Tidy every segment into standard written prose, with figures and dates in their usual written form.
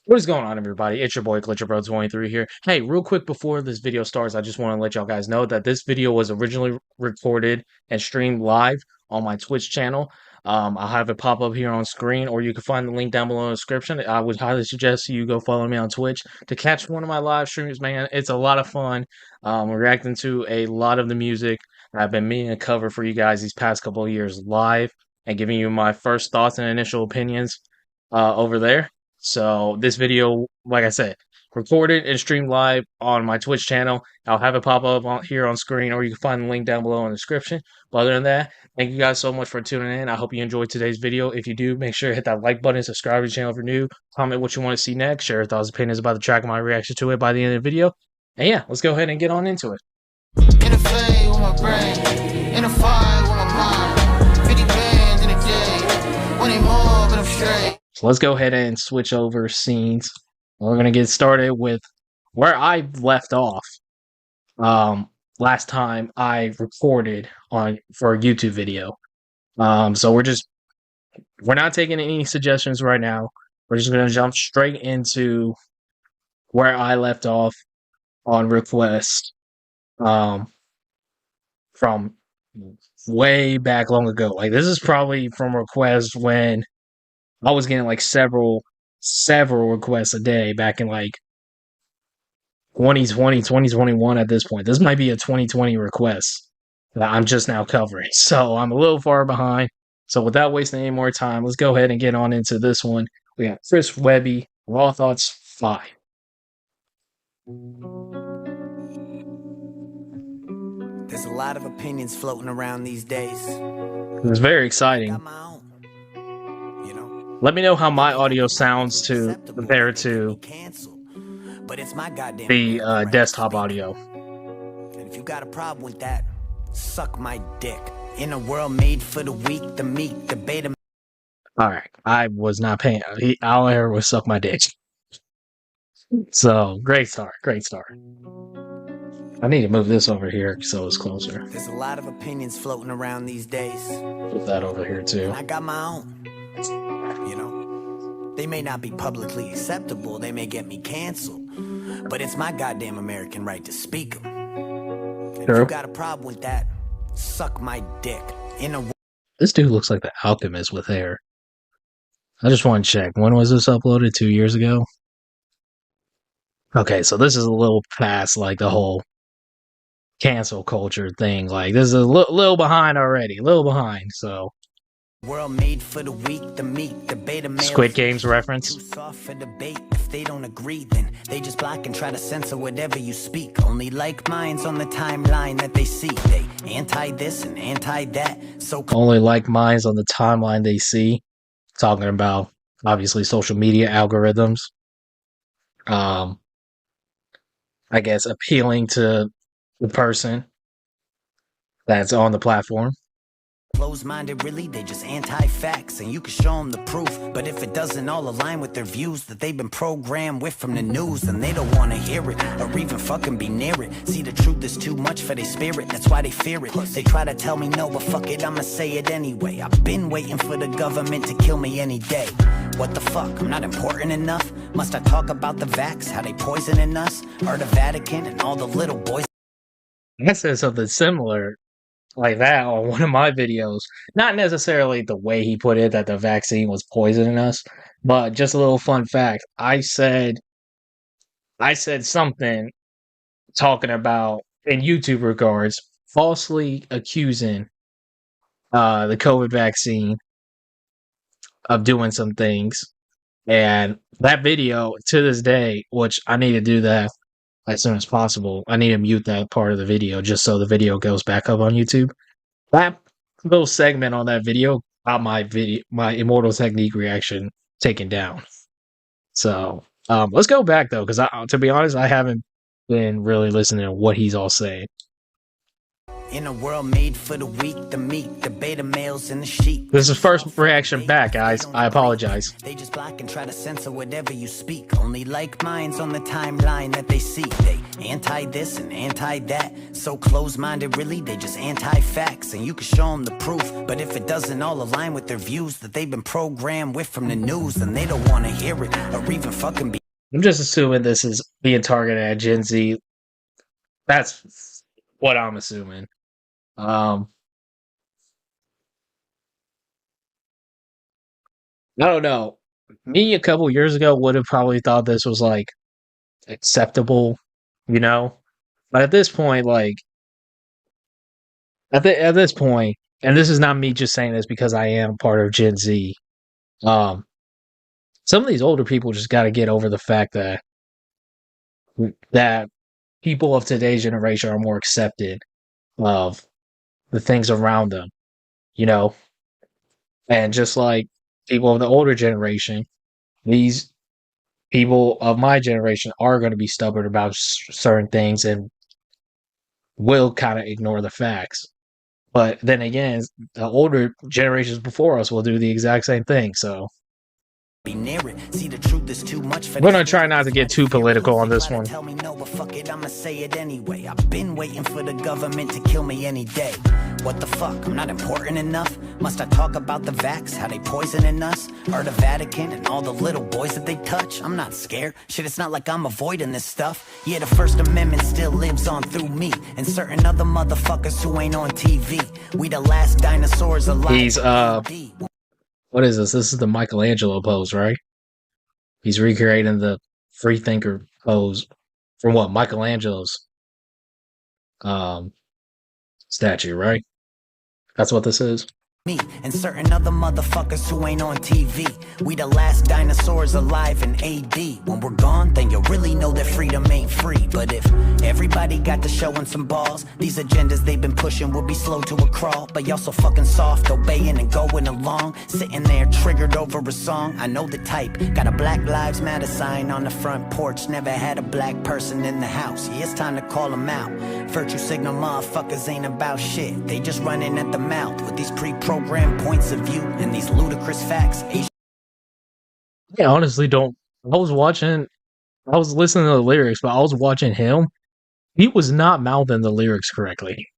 What is going on, everybody? It's your boy GlitcherBro23 here. Hey, real quick before this video starts, I just want to let y'all guys know that this video was originally recorded and streamed live on my Twitch channel. I'll have it pop up here on screen, or you can find the link down below in the description. I would highly suggest you go follow me on Twitch to catch one of my live streams, man. It's a lot of fun. We're reacting to a lot of the music I've been meaning to cover for you guys these past couple of years live and giving you my first thoughts and initial opinions over there. So this video, like I said, recorded and streamed live on my Twitch channel. I'll have it pop up here on screen, or you can find the link down below in the description. But other than that, thank you guys so much for tuning in. I hope you enjoyed today's video. If you do, make sure to hit that like button, subscribe to the channel if you're new, comment what you want to see next, share your thoughts and opinions about the track and my reaction to it by the end of the video. And yeah, let's go ahead and get on into it. In a fade with my brain, in a fire with my mind, 50 bands in a day, 20 more but I'm straight. So let's go ahead and switch over scenes. We're going to get started with where I left off last time I recorded for a YouTube video. So we're not taking any suggestions right now. We're just going to jump straight into where I left off on request from way back long ago. Like, this is probably from request when I was getting like several requests a day back in like 2020, 2021 at this point. This might be a 2020 request that I'm just now covering. So I'm a little far behind. So without wasting any more time, let's go ahead and get on into this one. We got Chris Webby, Raw Thoughts 5. There's a lot of opinions floating around these days. It's very exciting. Got my own. Let me know how my audio sounds compared to But it's my goddamn the desktop audio. And if you got a problem with that, suck my dick. In a world made for the weak, the meek, the beta. All right, I was not paying. All I heard was "suck my dick." So great start, great start. I need to move this over here so it's closer. There's a lot of opinions floating around these days. Put that over here too. I got my own. They may not be publicly acceptable, they may get me canceled, but it's my goddamn American right to speak them. And if you got a problem with that, suck my dick. This dude looks like the Alchemist with hair. I just want to check. When was this uploaded? 2 years ago? Okay, so this is a little past like the whole cancel culture thing. Like, this is a little behind already. A little behind, so. World made for the weak, the meek, the beta male. Squid Games reference. Too soft for debate. If they don't agree, then they just block and try to censor whatever you speak. Only like minds on the timeline that they see. They anti this and anti that. So only like minds on the timeline they see. Talking about obviously social media algorithms. I guess appealing to the person that's on the platform. Close-minded, really, they just anti-facts, and you can show them the proof. But if it doesn't all align with their views that they've been programmed with from the news, then they don't want to hear it, or even fucking be near it. See, the truth is too much for their spirit, that's why they fear it. They try to tell me no, but fuck it, I'ma say it anyway. I've been waiting for the government to kill me any day. What the fuck, I'm not important enough? Must I talk about the vax, how they poisoning us? Or the Vatican and all the little boys? I said something similar like that on one of my videos. Not necessarily the way he put it, that the vaccine was poisoning us, but just a little fun fact. I said something talking about, in YouTube regards, falsely accusing the COVID vaccine of doing some things. And that video, to this day, which I need to do that as soon as possible. I need to mute that part of the video just so the video goes back up on YouTube. That little segment on that video got my Immortal Technique reaction taken down. So let's go back though, because to be honest, I haven't been really listening to what he's all saying. In a world made for the weak, the meek, the beta males and the sheep. This is first reaction back, guys. I apologize. They just block and try to censor whatever you speak. Only like minds on the timeline that they see. They anti this and anti that. So close-minded, really, they just anti-facts. And you can show them the proof, but if it doesn't all align with their views that they've been programmed with from the news, then they don't want to hear it or even fucking be. I'm just assuming this is being targeted at Gen Z. That's what I'm assuming. I don't know. Me a couple years ago would have probably thought this was like acceptable, you know? But at this point, like at this point, and this is not me just saying this because I am part of Gen Z. Um, some of these older people just got to get over the fact that people of today's generation are more accepted of the things around them, you know? And just like people of the older generation, these people of my generation are going to be stubborn about certain things and will kind of ignore the facts. But then again, the older generations before us will do the exact same thing. So Be near it. See, the truth is too much for I'm gonna try not to get too political on this one. Tell me no, but fuck it, I'ma say it anyway. I've been waiting for the government to kill me any day. What the fuck? I'm not important enough? Must I talk about the vax, how they poisoning us? Or the Vatican and all the little boys that they touch? I'm not scared. Shit, it's not like I'm avoiding this stuff. Yeah, the First Amendment still lives on through me and certain other motherfuckers who ain't on TV. We the last dinosaurs alive. He's what is this? This is the Michelangelo pose, right? He's recreating the free thinker pose from what? Michelangelo's statue, right? That's what this is. Me and certain other motherfuckers who ain't on TV. We the last dinosaurs alive in AD. When we're gone, then you'll really know that freedom ain't free. But if everybody got to showing some balls, these agendas they've been pushing will be slow to a crawl. But y'all so fucking soft, obeying and going along, sitting there triggered over a song. I know the type, got a Black Lives Matter sign on the front porch. Never had a black person in the house. Yeah, it's time to call them out. Virtue signal motherfuckers ain't about shit. They just running at the mouth with these pre-programmed points of view and these ludicrous facts. Yeah, honestly, don't. I was listening to the lyrics, but I was watching him. He was not mouthing the lyrics correctly.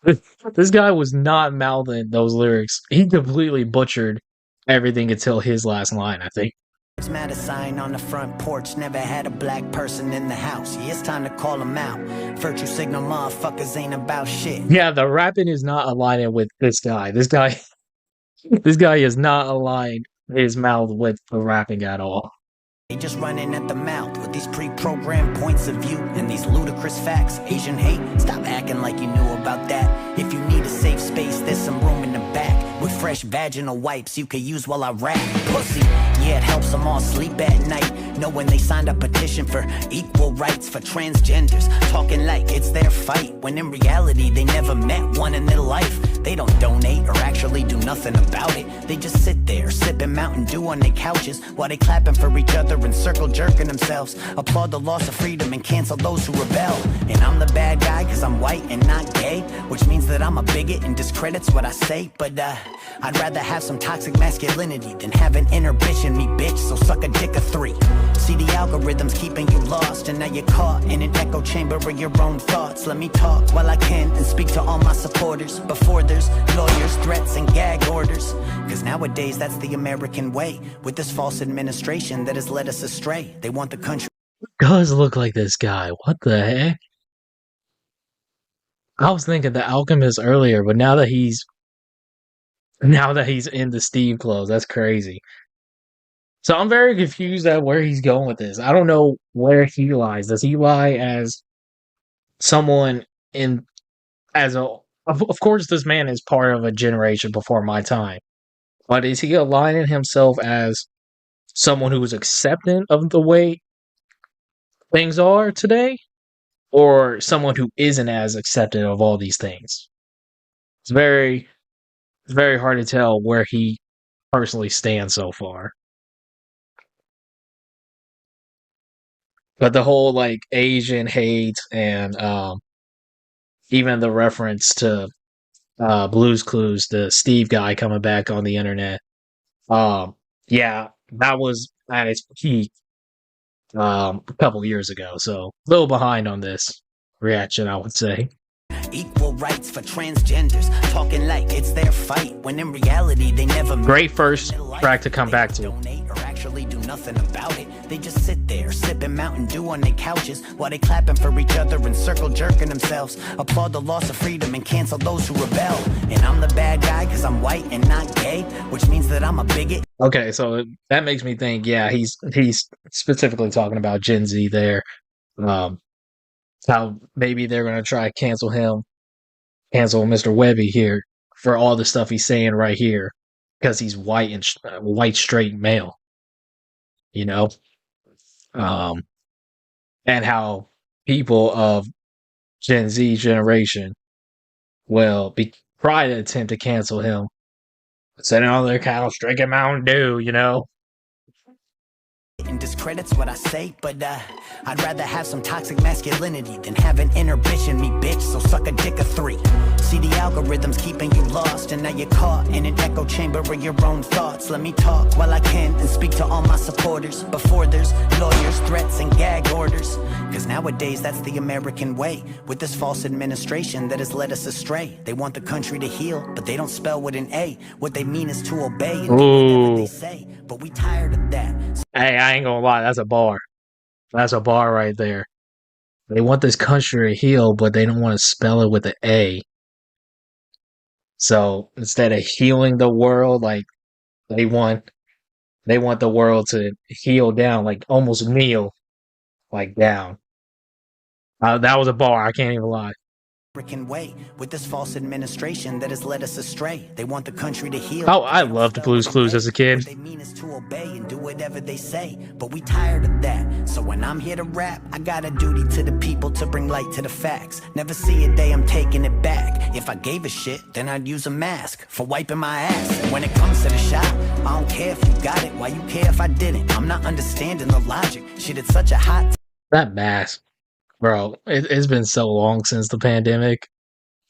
This guy was not mouthing those lyrics. He completely butchered everything until his last line, I think. Matter sign on the front porch. Never had a black person in the house. Yeah, it's time to call them out. Virtue signal motherfuckers ain't about shit. Yeah, the rapping is not aligning with this guy. This guy is not aligned his mouth with the rapping at all. They just running at the mouth with these pre-programmed points of view and these ludicrous facts. Asian hate, stop acting like you knew about that. If you need a safe space, there's some room in the back with fresh vaginal wipes you could use while I rap. Pussy, yeah, it helps them all sleep at night, knowing they signed a petition for equal rights for transgenders, talking like it's their fight, when in reality they never met one in their life. They don't donate or actually do nothing about it. They just sit there sipping Mountain Dew on their couches while they clapping for each other and circle jerking themselves. Applaud the loss of freedom and cancel those who rebel. And I'm the bad guy cause I'm white and not gay, which means that I'm a bigot and discredits what I say. But I'd rather have some toxic masculinity than have an inner bitch in me, bitch. So suck a dick of 3. See, the algorithm's keeping you lost, and now you're caught in an echo chamber of your own thoughts. Let me talk while I can and speak to all my supporters before there's lawyers, threats, and gag orders. Cause nowadays that's the American way, with this false administration that has led us astray. They want the country. Does look like this guy. What the heck? I was thinking the Alchemist earlier, but now that he's in the Steve clothes, that's crazy. So I'm very confused at where he's going with this. I don't know where he lies. Does he lie as someone of course this man is part of a generation before my time. But is he aligning himself as someone who is acceptant of the way things are today? Or someone who isn't as acceptant of all these things? It's very hard to tell where he personally stands so far. But the whole like Asian hate and even the reference to Blue's Clues, the Steve guy coming back on the internet. Yeah, that was at its peak a couple years ago. So a little behind on this reaction, I would say. Equal rights for transgenders, talking like it's their fight, when in reality they never Great first track to come back to. Donate or actually do nothing about it. They just sit there sipping Mountain Dew on their couches while they clapping for each other and circle jerking themselves. Applaud the loss of freedom and cancel those who rebel. And I'm the bad guy because I'm white and not gay, which means that I'm a bigot. Okay, so that makes me think, yeah, he's specifically talking about Gen Z there. How maybe they're gonna try to cancel Mr. Webby here for all the stuff he's saying right here because he's white and white straight male, you know, and how people of Gen Z generation will try to attempt to cancel him, saying, "Oh, they're kind of drinking Mountain Dew," you know. And discredits what I say, but I'd rather have some toxic masculinity than have an inhibition, me bitch, so suck a dick of 3. See, the algorithm's keeping you lost, and now you're caught in an echo chamber of your own thoughts. Let me talk while I can and speak to all my supporters before there's lawyers, threats, and gag orders. Cause nowadays that's the American way, with this false administration that has led us astray. They want the country to heal, but they don't spell with an A. What they mean is to obey and do whatever they say, but we tired of that. Hey, I ain't gonna lie, that's a bar. That's a bar right there. They want this country to heal, but they don't want to spell it with an A. So instead of healing the world, like they want the world to heal down, like almost kneel, like down. That was a bar. I can't even lie. Way with this false administration that has led us astray. They want the country to heal. Oh, I loved Blue's Clues as a kid. What they mean is to obey and do whatever they say, but we tired of that. So when I'm here to rap, I got a duty to the people to bring light to the facts. Never see a day I'm taking it back. If I gave a shit, then I'd use a mask for wiping my ass. And when it comes to the shot, I don't care if you got it. Why you care if I didn't? I'm not understanding the logic. Shit, it's such a hot. That mask. Bro, it's been so long since the pandemic.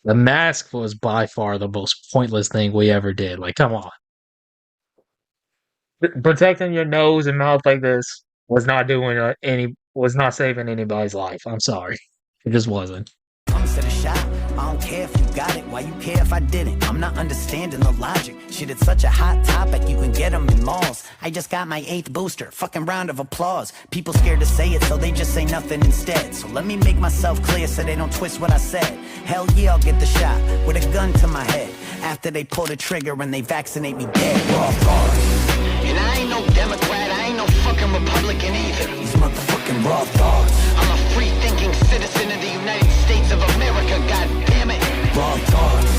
The mask was by far the most pointless thing we ever did. Like, come on. Protecting your nose and mouth like this was not saving anybody's life. I'm sorry. It just wasn't. Comes to the shot, I don't care if you got it. Why you care if I didn't? I'm not understanding the logic. Shit, it's such a hot topic, you can get them in malls. I just got my 8th booster, fucking round of applause. People scared to say it, so they just say nothing instead. So let me make myself clear so they don't twist what I said. Hell yeah, I'll get the shot with a gun to my head after they pull the trigger and they vaccinate me dead. Raw thoughts. And I ain't no Democrat, I ain't no fucking Republican either. These motherfucking raw thoughts. I'm a free-thinking citizen of the United States of America, god damn it. Raw thoughts.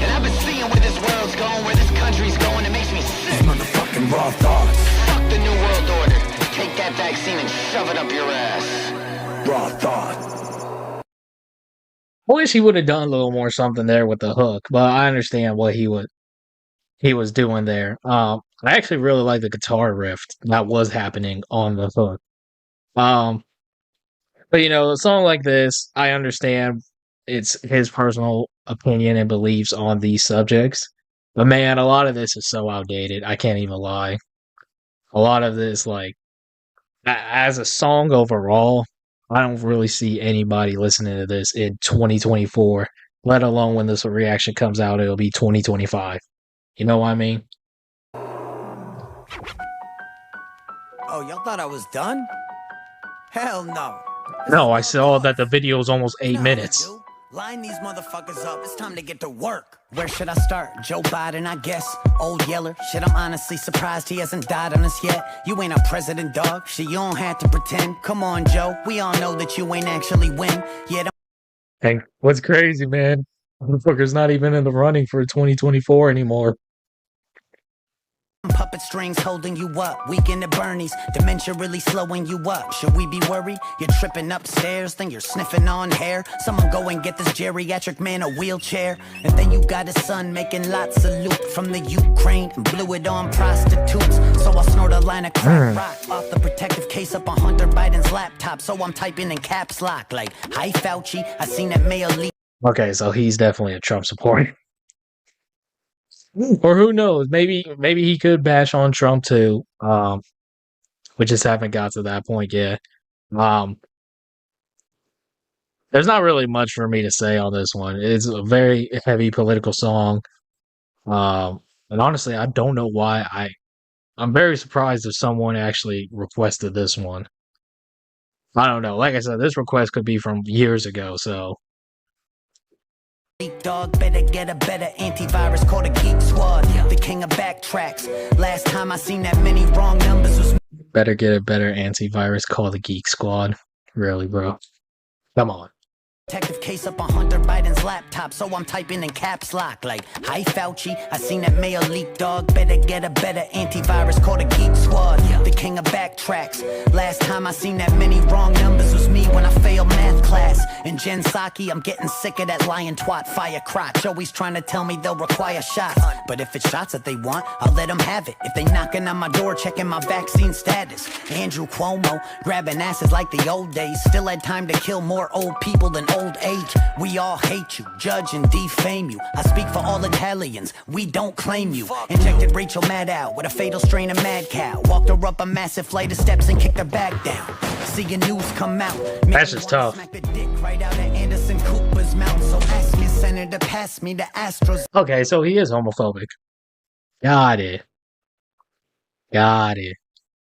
And I've been seeing where this world's going, where this country's going, it makes me sick. These motherfucking raw thoughts. Fuck the new world order. Take that vaccine and shove it up your ass. Raw thoughts. I wish he would have done a little more something there with the hook, but I understand what he was doing there. I actually really like the guitar riff that was happening on the hook. But a song like this, I understand it's his personal opinion and beliefs on these subjects. But man, a lot of this is so outdated. I can't even lie. A lot of this, like, as a song overall, I don't really see anybody listening to this in 2024, let alone when this reaction comes out, it'll be 2025. You know what I mean? Oh, y'all thought I was done? Hell no. No, I saw that the video is almost 8 minutes. Line these motherfuckers up. It's time to get to work. Where should I start? Joe Biden, I guess. Old Yeller. Shit, I'm honestly surprised he hasn't died on us yet. You ain't a president, dog. Shit, you don't have to pretend. Come on, Joe. We all know that you ain't actually win. Yeah. Hey, what's crazy, man? Motherfucker's not even in the running for 2024 anymore. Puppet strings holding you up, weekend at Bernie's, dementia really slowing you up. Should we be worried? You're tripping upstairs, then you're sniffing on hair. Someone go and get this geriatric man a wheelchair. And then you got his son making lots of loot from the Ukraine and blew it on prostitutes. So I snort a line of crack rock off the protective case up on Hunter Biden's laptop. So I'm typing in caps lock like, hi Fauci, I seen that Mayo leak. Okay, so he's definitely a Trump supporter. Or who knows? Maybe he could bash on Trump too. We just haven't got to that point yet. Um, there's not really much for me to say on this one. It's a very heavy political song. And honestly, I don't know why I'm very surprised if someone actually requested this one. I don't know. Like I said, this request could be from years ago, so Dog, better get a better antivirus called a Geek Squad. The king of backtracks. Last time I seen that many wrong numbers was better get a better antivirus. Call the Geek Squad. Really, bro? Come on. detective case up on Hunter Biden's laptop, so I'm typing in caps lock like, hi Fauci, I seen that mail leak, dog, better get a better antivirus called a Geek Squad, the king of backtracks. Last time I seen that many wrong numbers was me when I failed math class. And Jen Psaki, I'm getting sick of that lying twat fire crotch, always trying to tell me they'll require shots. But if it's shots that they want, I'll let them have it. If they knocking on my door checking my vaccine status. Andrew Cuomo, grabbing asses like the old days, still had time to kill more old people than old age. We all hate you, judge and defame you. I speak for all Italians, we don't claim you. Injected Rachel Maddow with a fatal strain of mad cow. Walked her up a massive flight of steps and kicked her back down. Seeing news come out, that's just tough. Smack the dick right out of Anderson Cooper's mouth. So ask your senator, pass me the Astros. Okay, so he is homophobic. Got it. Got it.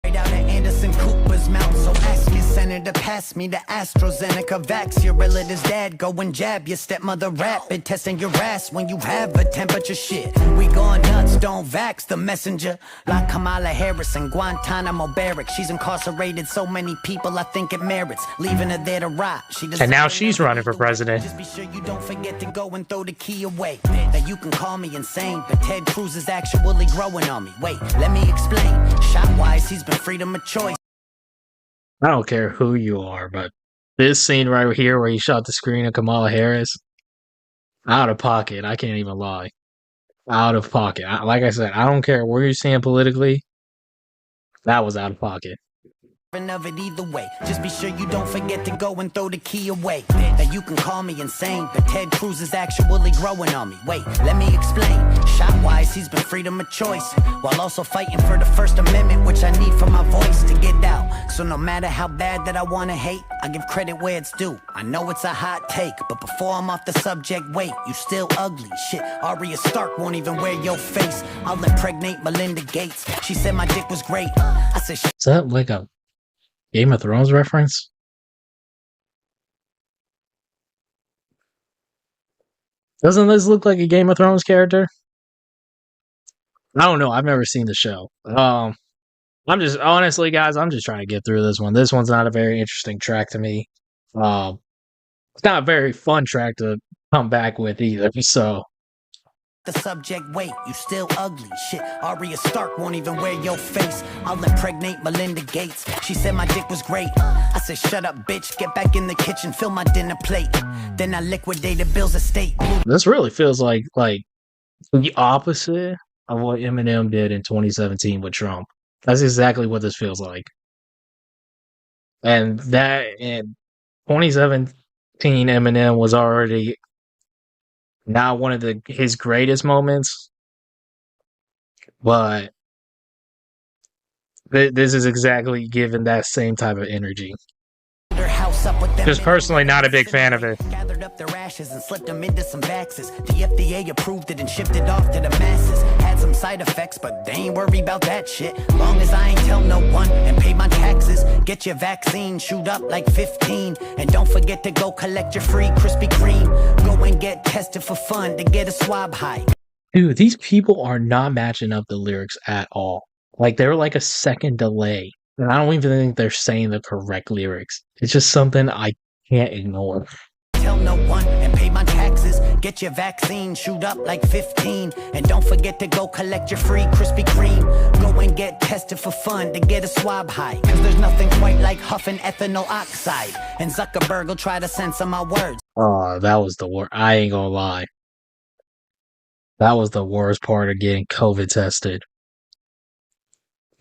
Right out of Anderson Cooper's mouth. So ask your senator, pass me the AstraZeneca vax. Your relative's dad, go and jab your stepmother rapid, testing your ass when you have a temperature. Shit, we gone nuts, don't vax the messenger. Like Kamala Harris in Guantanamo barrack. She's incarcerated so many people, I think it merits leaving her there to rot. And now she's running for president. Just be sure you don't forget to go and throw the key away. Now you can call me insane, but Ted Cruz is actually growing on me. Wait, let me explain. Shot-wise, he's been freedom of choice. I don't care who you are, but this scene right here where he shot the screen of Kamala Harris, out of pocket. I can't even lie. Out of pocket. Like I said, I don't care where you stand politically. That was out of pocket. Of it either way, just be sure you don't forget to go and throw the key away. Now you can call me insane, but Ted Cruz is actually growing on me. Wait, let me explain. Shot-wise, he's been freedom of choice, while also fighting for the First Amendment, which I need for my voice to get out. So no matter how bad that I want to hate, I give credit where it's due. I know it's a hot take, but before I'm off the subject, wait, you still ugly. Shit, Arya Stark won't even wear your face. I'll impregnate Melinda Gates. She said my dick was great. I said, is that like a Game of Thrones reference? Doesn't this look like a Game of Thrones character? I don't know. I've never seen the show. I'm just honestly, guys, I'm just trying to get through this one. This one's not a very interesting track to me. It's not a very fun track to come back with either. So the subject, wait, you still ugly. Shit, Arya Stark won't even wear your face. I'll impregnate Melinda Gates. She said my dick was great. I said, shut up, bitch. Get back in the kitchen, fill my dinner plate. Then I liquidated Bill's estate. This really feels like the opposite of what Eminem did in 2017 with Trump. That's exactly what this feels like. And that in 2017, Eminem was already not one of his greatest moments, but this is exactly given that same type of energy. Just personally not a big fan of it. Gathered up their ashes and slipped them into some vaxes. The FDA approved it and shipped it off to the masses. Had some side effects, but they ain't worried about that shit. Long as I ain't tell no one and pay my taxes. Get your vaccine, shoot up like 15. And don't forget to go collect your free Krispy Kreme. Go and get tested for fun to get a swab high. Dude, these people are not matching up the lyrics at all. Like, they're like a second delay. And I don't even think they're saying the correct lyrics. It's just something I can't ignore. Tell no one and pay my taxes. Get your vaccine, shoot up like 15. And don't forget to go collect your free Krispy Kreme. Go and get tested for fun to get a swab high. Cause there's nothing quite like huffing ethanol oxide. And Zuckerberg will try to censor my words. Oh, that was the worst. I ain't gonna lie. That was the worst part of getting COVID tested.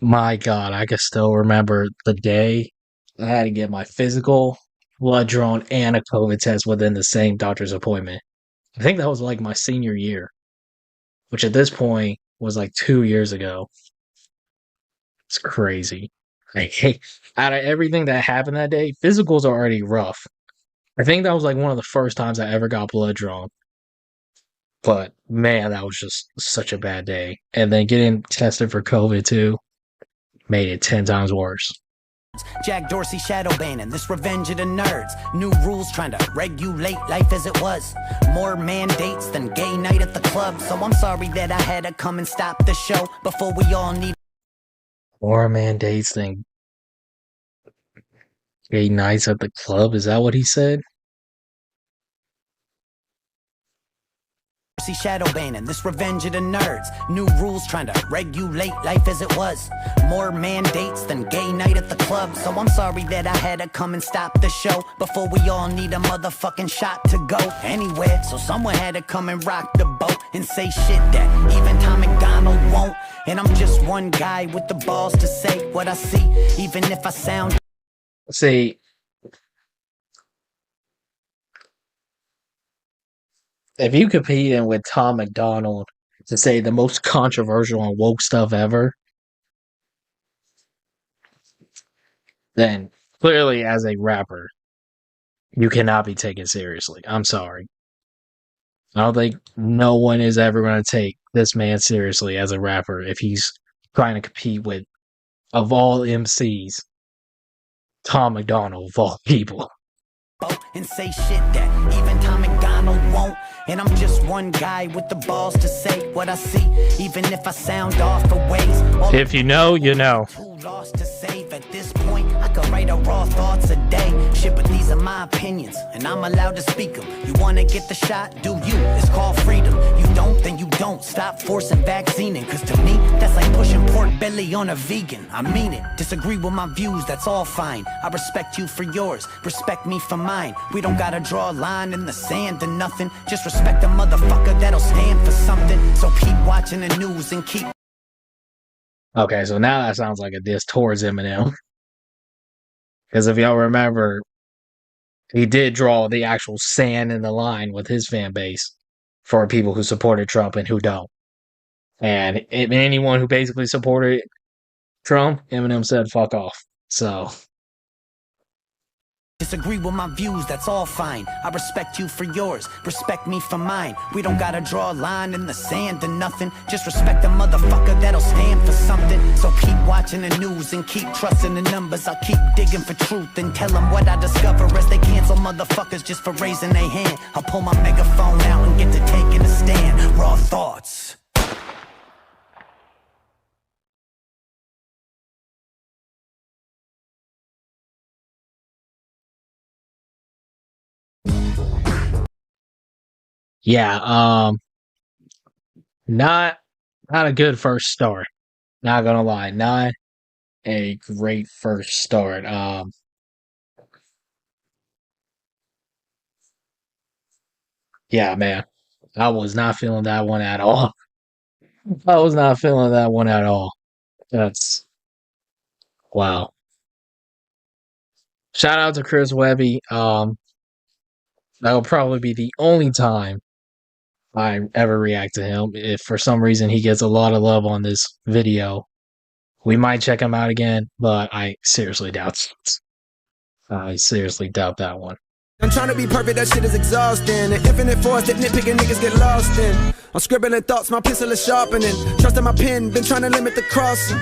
My God, I can still remember the day I had to get my physical. blood drawn and a COVID test within the same doctor's appointment. I think that was like my senior year, which at this point was like 2 years ago. It's crazy. Like, out of everything that happened that day, physicals are already rough. I think that was like one of the first times I ever got blood drawn. But man, that was just such a bad day. And then getting tested for COVID too made it 10 times worse. Jack Dorsey shadow banning, this revenge of the nerds. New rules trying to regulate life as it was. More mandates than gay night at the club. So I'm sorry that I had to come and stop the show before we all need More mandates than gay nights at the club. Is that what he said? shadow banning, this revenge of the nerds. New rules trying to regulate life as it was. More mandates than gay night at the club. So I'm sorry that I had to come and stop the show before we all need a motherfucking shot to go anywhere. So someone had to come and rock the boat and say shit that even Tom McDonald won't. And I'm just one guy with the balls to say what I see, even if I sound. See, if you competing with Tom McDonald to say the most controversial and woke stuff ever, then clearly as a rapper, you cannot be taken seriously. I'm sorry. I don't think no one is ever going to take this man seriously as a rapper if he's trying to compete with, of all MCs, Tom McDonald of all people. And say shit that even Tom McDonald won't. And I'm just one guy with the balls to say what I see, even if I sound off for ways. If you know, you know. Too lost to save at this point. I could write a raw thoughts a day. Shit, but these are my opinions, and I'm allowed to speak them. You wanna get the shot? Do you? It's called freedom. You don't, then you don't. Stop forcing vaccinating, cause to me, that's like pushing pork belly on a vegan. I mean it. Disagree with my views, that's all fine. I respect you for yours, respect me for mine. We don't gotta draw a line in the sand or nothing. Just respect a motherfucker that'll stand for something. So keep watching the news and keep. Okay, so now that sounds like a diss towards Eminem. Because if y'all remember, he did draw the actual sand in the line with his fan base for people who supported Trump and who don't. And anyone who basically supported Trump, Eminem said fuck off. So Disagree with my views, that's all fine. I respect you for yours, respect me for mine. We don't gotta draw a line in the sand or nothing. Just respect a motherfucker that'll stand for something. So keep watching the news and keep trusting the numbers. I'll keep digging for truth and tell them what I discover as they cancel motherfuckers just for raising their hand. I'll pull my megaphone out and get to taking a stand. Raw thoughts. yeah, not a good first start. Not gonna lie, not a great first start. Yeah, man, I was not feeling that one at all. I was not feeling that one at all. That's wow. Shout out to Chris Webby. That will probably be the only time I ever react to him. If for some reason he gets a lot of love on this video, we might check him out again, but I seriously doubt that one. I'm trying to be perfect, that shit is exhausting. An infinite force that nitpicking niggas get lost in. I'm scribbling thoughts, my pencil is sharpening. Trusting my pen, been trying to limit the crossing.